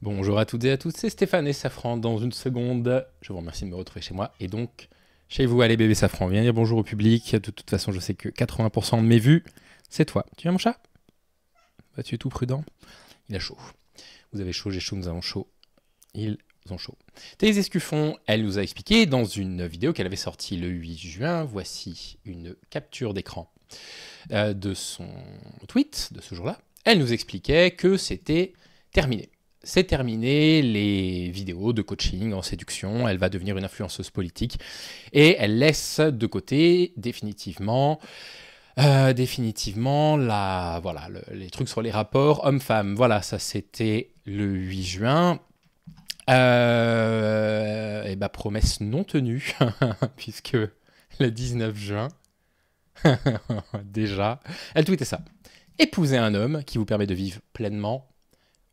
Bonjour à toutes et à tous, c'est Stéphane et Safran. Dans une seconde, je vous remercie de me retrouver chez moi et donc chez vous. Allez bébé Safran, viens dire bonjour au public. De toute façon, je sais que 80% de mes vues, c'est toi. Tu viens mon chat? Bah, tu es tout prudent. Il a chaud. Vous avez chaud, j'ai chaud, nous avons chaud. Ils ont chaud. Thérèse Escuffon, elle nous a expliqué dans une vidéo qu'elle avait sortie le 8 juin. Voici une capture d'écran de son tweet de ce jour-là. Elle nous expliquait que c'était terminé. C'est terminé les vidéos de coaching en séduction, elle va devenir une influenceuse politique et elle laisse de côté définitivement les trucs sur les rapports hommes-femmes. Voilà, ça c'était le 8 juin. Et bah promesse non tenue, puisque le 19 juin, déjà, elle tweetait ça. Épouser un homme qui vous permet de vivre pleinement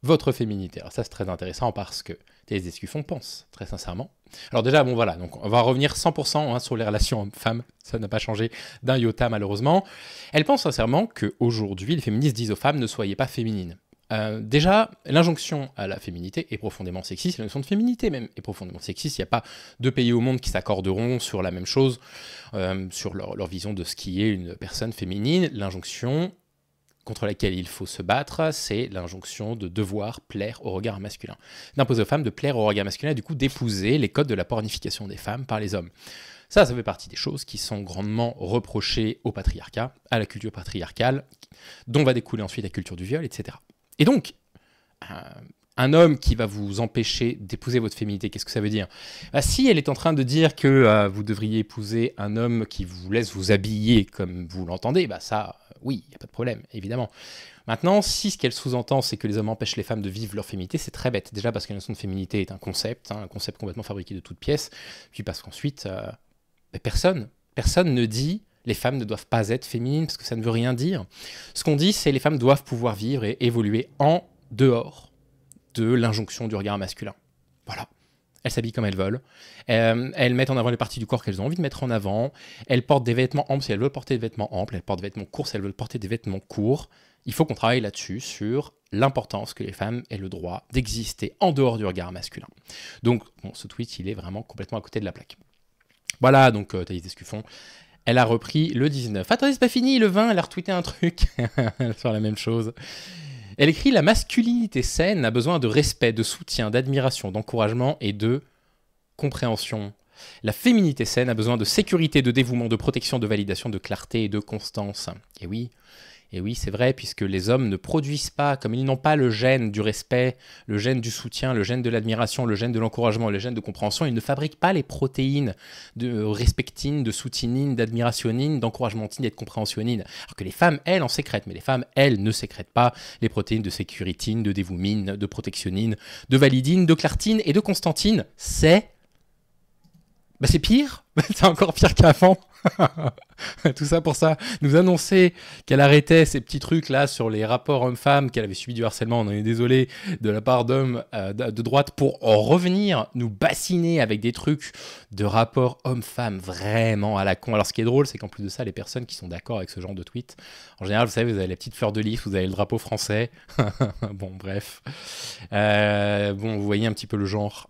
votre féminité. Alors ça, c'est très intéressant parce que Thérèse Escuffon pense, très sincèrement. Alors déjà, bon voilà, donc on va revenir 100% sur les relations hommes-femmes. Ça n'a pas changé d'un iota, malheureusement. Elle pense sincèrement qu'aujourd'hui, les féministes disent aux femmes ne soyez pas féminines. Déjà, l'injonction à la féminité est profondément sexiste, la notion de féminité même est profondément sexiste. Il n'y a pas deux pays au monde qui s'accorderont sur la même chose, sur leur vision de ce qui est une personne féminine. L'injonction contre laquelle il faut se battre, c'est l'injonction de devoir plaire au regard masculin. D'imposer aux femmes de plaire au regard masculin et du coup d'épouser les codes de la pornification des femmes par les hommes. Ça fait partie des choses qui sont grandement reprochées au patriarcat, à la culture patriarcale, dont va découler ensuite la culture du viol, etc. Et donc, un homme qui va vous empêcher d'épouser votre féminité, qu'est-ce que ça veut dire? Si elle est en train de dire que vous devriez épouser un homme qui vous laisse vous habiller comme vous l'entendez, ça, oui, il n'y a pas de problème, évidemment. Maintenant, si ce qu'elle sous-entend, c'est que les hommes empêchent les femmes de vivre leur féminité, c'est très bête. Déjà parce que la notion de féminité est un concept complètement fabriqué de toutes pièces. Puis parce qu'ensuite, personne ne dit les femmes ne doivent pas être féminines, parce que ça ne veut rien dire. Ce qu'on dit, c'est les femmes doivent pouvoir vivre et évoluer en dehors de l'injonction du regard masculin. Voilà. Elles s'habillent comme elles veulent. Elles mettent en avant les parties du corps qu'elles ont envie de mettre en avant. Elles portent des vêtements amples si elles veulent porter des vêtements amples. Elles portent des vêtements courts si elles veulent porter des vêtements courts. Il faut qu'on travaille là-dessus, sur l'importance que les femmes aient le droit d'exister en dehors du regard masculin. Donc, bon, ce tweet, il est vraiment complètement à côté de la plaque. Voilà, donc Thérèse Escuffon, elle a repris le 19. Attendez, c'est pas fini, le 20, elle a retweeté un truc sur la même chose. Elle écrit « La masculinité saine a besoin de respect, de soutien, d'admiration, d'encouragement et de compréhension. La féminité saine a besoin de sécurité, de dévouement, de protection, de validation, de clarté et de constance. » Et oui, c'est vrai, puisque les hommes ne produisent pas, comme ils n'ont pas le gène du respect, le gène du soutien, le gène de l'admiration, le gène de l'encouragement, le gène de compréhension, ils ne fabriquent pas les protéines de respectine, de soutinine, d'admirationine, d'encouragementine et de compréhensionine. Alors que les femmes, elles, en sécrètent, mais les femmes, elles, ne sécrètent pas les protéines de sécuritine, de dévoumine, de protectionnine, de validine, de clartine et de constantine. C'est pire, c'est encore pire qu'avant. Tout ça pour ça, nous annoncer qu'elle arrêtait ces petits trucs là sur les rapports hommes-femmes, qu'elle avait subi du harcèlement, on en est désolé, de la part d'hommes de droite, pour en revenir nous bassiner avec des trucs de rapports hommes-femmes vraiment à la con. Alors ce qui est drôle, c'est qu'en plus de ça, les personnes qui sont d'accord avec ce genre de tweet, en général, vous savez, vous avez la petite fleur de lys, vous avez le drapeau français. Bon, bref. Vous voyez un petit peu le genre.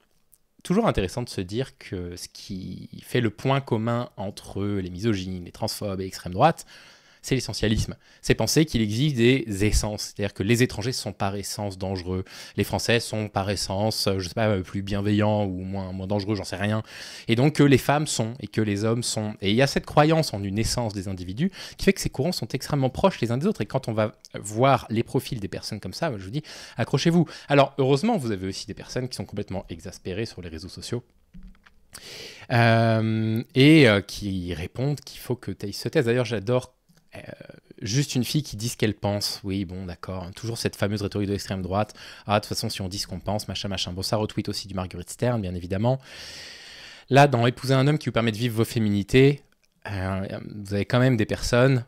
Toujours intéressant de se dire que ce qui fait le point commun entre les misogynes, les transphobes et l'extrême droite, c'est l'essentialisme. C'est penser qu'il existe des essences. C'est-à-dire que les étrangers sont par essence dangereux. Les Français sont par essence, je ne sais pas, plus bienveillants ou moins dangereux, j'en sais rien. Et donc que les femmes sont et que les hommes sont. Et il y a cette croyance en une essence des individus qui fait que ces courants sont extrêmement proches les uns des autres. Et quand on va voir les profils des personnes comme ça, je vous dis, accrochez-vous. Alors, heureusement, vous avez aussi des personnes qui sont complètement exaspérées sur les réseaux sociaux. Qui répondent qu'il faut que Thaïs se taise. D'ailleurs, j'adore juste une fille qui dit ce qu'elle pense. Oui, bon, d'accord. Toujours cette fameuse rhétorique de l'extrême droite. Ah, de toute façon, si on dit ce qu'on pense, machin. Bon, ça retweet aussi du Marguerite Stern, bien évidemment. Là, dans Épouser un homme qui vous permet de vivre vos féminités, vous avez quand même des personnes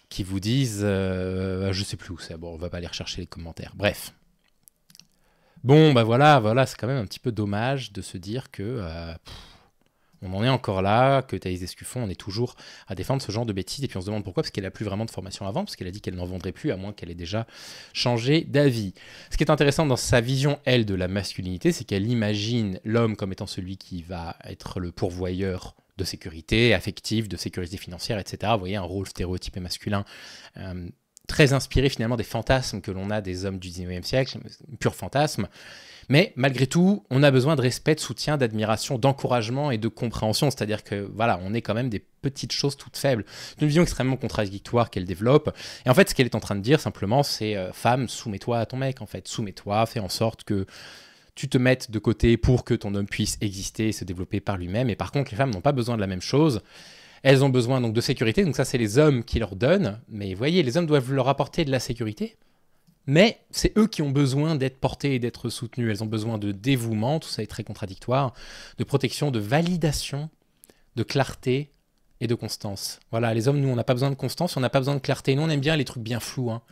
qui vous disent je sais plus où c'est. Bon, on va pas aller rechercher les commentaires. Bref. Bon, voilà, c'est quand même un petit peu dommage de se dire que On en est encore là, que Thaïs Escuffon, on est toujours à défendre ce genre de bêtises, et puis on se demande pourquoi, parce qu'elle n'a plus vraiment de formation avant, parce qu'elle a dit qu'elle n'en vendrait plus, à moins qu'elle ait déjà changé d'avis. Ce qui est intéressant dans sa vision, elle, de la masculinité, c'est qu'elle imagine l'homme comme étant celui qui va être le pourvoyeur de sécurité affective, de sécurité financière, etc. Vous voyez, un rôle stéréotypé masculin, très inspiré finalement des fantasmes que l'on a des hommes du 19e siècle, pur fantasme. Mais malgré tout, on a besoin de respect, de soutien, d'admiration, d'encouragement et de compréhension. C'est-à-dire que voilà, on est quand même des petites choses toutes faibles. C'est une vision extrêmement contradictoire qu'elle développe. Et en fait, ce qu'elle est en train de dire simplement, c'est femme, soumets-toi à ton mec, en fait. Soumets-toi, fais en sorte que tu te mettes de côté pour que ton homme puisse exister et se développer par lui-même. Et par contre, les femmes n'ont pas besoin de la même chose. Elles ont besoin donc de sécurité. Donc ça, c'est les hommes qui leur donnent. Mais vous voyez, les hommes doivent leur apporter de la sécurité. Mais c'est eux qui ont besoin d'être portés et d'être soutenus. Elles ont besoin de dévouement, tout ça est très contradictoire, de protection, de validation, de clarté et de constance. Voilà, les hommes, nous, on n'a pas besoin de constance, on n'a pas besoin de clarté. Nous, on aime bien les trucs bien flous. Hein.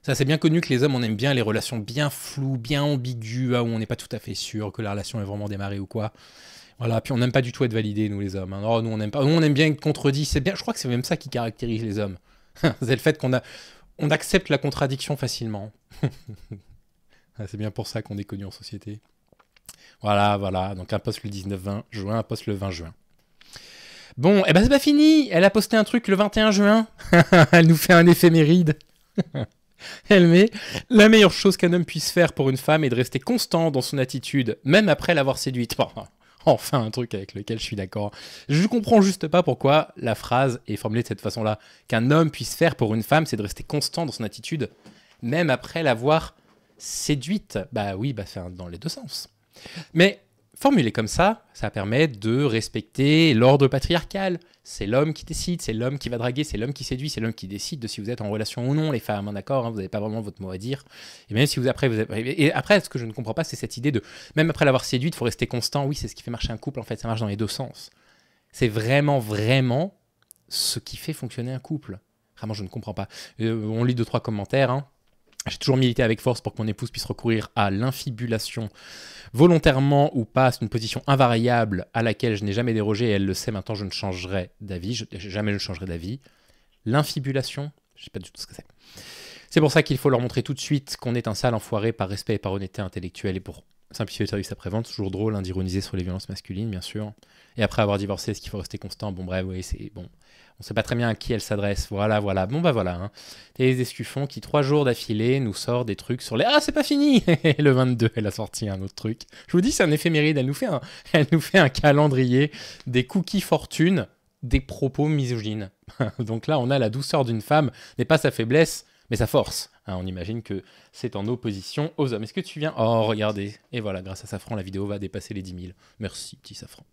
Ça, c'est bien connu que les hommes, on aime bien les relations bien floues, bien ambiguës, où on n'est pas tout à fait sûr que la relation est vraiment démarrée ou quoi. Voilà, puis on n'aime pas du tout être validé, nous, les hommes. Hein. Non, nous, on n'aime pas. Nous, on aime bien être contredit. C'est bien. Je crois que c'est même ça qui caractérise les hommes. C'est le fait on accepte la contradiction facilement. C'est bien pour ça qu'on est connu en société. Voilà, voilà. Donc un post le 19 juin, un post le 20 juin. Bon, eh ben c'est pas fini. Elle a posté un truc le 21 juin. Elle nous fait un éphéméride. Elle met « La meilleure chose qu'un homme puisse faire pour une femme est de rester constant dans son attitude, même après l'avoir séduite. » Enfin, un truc avec lequel je suis d'accord. Je comprends juste pas pourquoi la phrase est formulée de cette façon-là. Qu'un homme puisse faire pour une femme, c'est de rester constant dans son attitude, même après l'avoir séduite. Bah oui, bah c'est dans les deux sens. Mais formulé comme ça permet de respecter l'ordre patriarcal. C'est l'homme qui décide, c'est l'homme qui va draguer, c'est l'homme qui séduit, c'est l'homme qui décide de si vous êtes en relation ou non, les femmes, hein, d'accord, hein, vous n'avez pas vraiment votre mot à dire. Et même si vous après, et après, ce que je ne comprends pas, c'est cette idée de, même après l'avoir séduite, il faut rester constant. Oui, c'est ce qui fait marcher un couple, en fait, ça marche dans les deux sens. C'est vraiment, vraiment ce qui fait fonctionner un couple. Vraiment, je ne comprends pas. On lit 2-3 commentaires, hein. J'ai toujours milité avec force pour que mon épouse puisse recourir à l'infibulation, volontairement ou pas. C'est une position invariable à laquelle je n'ai jamais dérogé et elle le sait. Maintenant, je ne changerai d'avis. Jamais je ne changerai d'avis. L'infibulation, je ne sais pas du tout ce que c'est. C'est pour ça qu'il faut leur montrer tout de suite qu'on est un sale enfoiré par respect et par honnêteté intellectuelle et pour simplifier le service après-vente. Toujours drôle d'ironiser sur les violences masculines, bien sûr. Et après avoir divorcé, est-ce qu'il faut rester constant? Bon, bref, oui, c'est bon. On ne sait pas très bien à qui elle s'adresse. Voilà, voilà. Bon, bah voilà. Hein. Les Escuffons qui, 3 jours d'affilée, nous sort des trucs sur les... Ah, c'est pas fini. Le 22, elle a sorti un autre truc. Je vous dis, c'est un éphéméride. Elle nous fait un calendrier des cookies fortune, des propos misogynes. Donc là, on a la douceur d'une femme, n'est pas sa faiblesse, mais sa force. Hein, on imagine que c'est en opposition aux hommes. Est-ce que tu viens... Oh, regardez. Et voilà, grâce à Safran, la vidéo va dépasser les 10 000. Merci, petit Safran.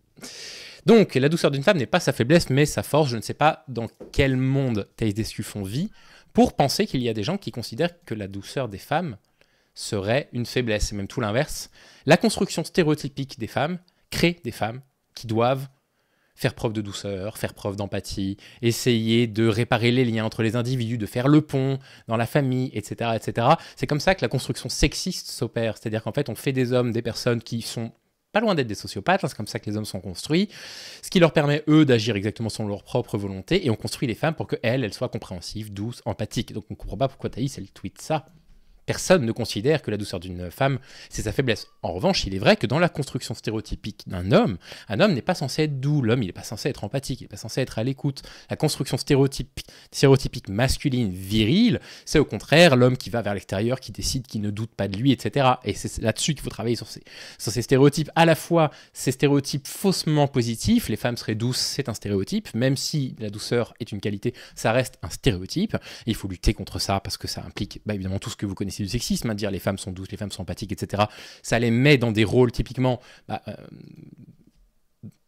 Donc, la douceur d'une femme n'est pas sa faiblesse, mais sa force. Je ne sais pas dans quel monde Thaïs Escuffon vit pour penser qu'il y a des gens qui considèrent que la douceur des femmes serait une faiblesse. C'est même tout l'inverse. La construction stéréotypique des femmes crée des femmes qui doivent faire preuve de douceur, faire preuve d'empathie, essayer de réparer les liens entre les individus, de faire le pont dans la famille, etc., etc. C'est comme ça que la construction sexiste s'opère. C'est-à-dire qu'en fait, on fait des hommes des personnes qui sont pas loin d'être des sociopathes, hein, c'est comme ça que les hommes sont construits, ce qui leur permet, eux, d'agir exactement selon leur propre volonté, et on construit les femmes pour qu'elles soient compréhensives, douces, empathiques. Donc on ne comprend pas pourquoi Thaïs, elle tweet ça. Personne ne considère que la douceur d'une femme, c'est sa faiblesse. En revanche, il est vrai que dans la construction stéréotypique d'un homme, un homme n'est pas censé être doux, l'homme il n'est pas censé être empathique, il n'est pas censé être à l'écoute. La construction stéréotypique masculine, virile, c'est au contraire l'homme qui va vers l'extérieur, qui décide, qui ne doute pas de lui, etc. Et c'est là-dessus qu'il faut travailler sur ces stéréotypes. À la fois, ces stéréotypes faussement positifs, les femmes seraient douces, c'est un stéréotype, même si la douceur est une qualité, ça reste un stéréotype. Et il faut lutter contre ça parce que ça implique évidemment tout ce que vous connaissez du sexisme, à dire les femmes sont douces, les femmes sont empathiques, etc. Ça les met dans des rôles typiquement...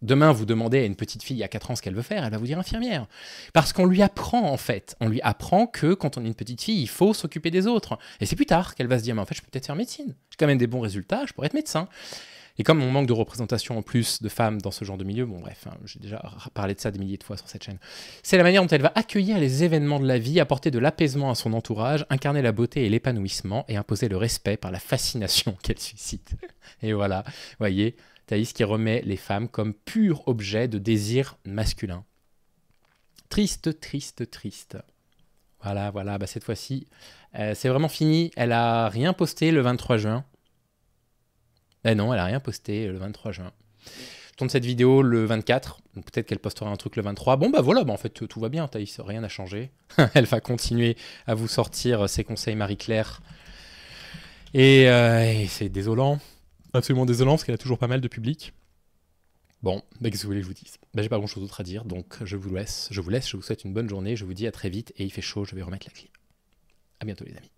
demain, vous demandez à une petite fille à 4 ans ce qu'elle veut faire, elle va vous dire infirmière. Parce qu'on lui apprend, en fait. On lui apprend que quand on est une petite fille, il faut s'occuper des autres. Et c'est plus tard qu'elle va se dire, mais en fait, je peux peut-être faire médecine. J'ai quand même des bons résultats, je pourrais être médecin. Et comme on manque de représentation en plus de femmes dans ce genre de milieu, bon bref, hein, j'ai déjà parlé de ça des milliers de fois sur cette chaîne, c'est la manière dont elle va accueillir les événements de la vie, apporter de l'apaisement à son entourage, incarner la beauté et l'épanouissement et imposer le respect par la fascination qu'elle suscite. Et voilà, voyez, Thaïs qui remet les femmes comme pur objet de désir masculin. Triste, triste, triste. Voilà, voilà, bah cette fois-ci, c'est vraiment fini. Elle a rien posté le 23 juin. Eh non, elle a rien posté le 23 juin. Je tourne cette vidéo le 24, donc peut-être qu'elle postera un truc le 23. Bon bah voilà, bah en fait tout va bien, Thaïs, rien n'a changé. Elle va continuer à vous sortir ses conseils Marie-Claire. Et c'est désolant, absolument désolant, parce qu'elle a toujours pas mal de public. Bon, bah, qu'est-ce que vous voulez que je vous dise? Bah, j'ai pas grand-chose d'autre à dire, donc je vous laisse, je vous souhaite une bonne journée, je vous dis à très vite, et il fait chaud, je vais remettre la clim. À bientôt les amis.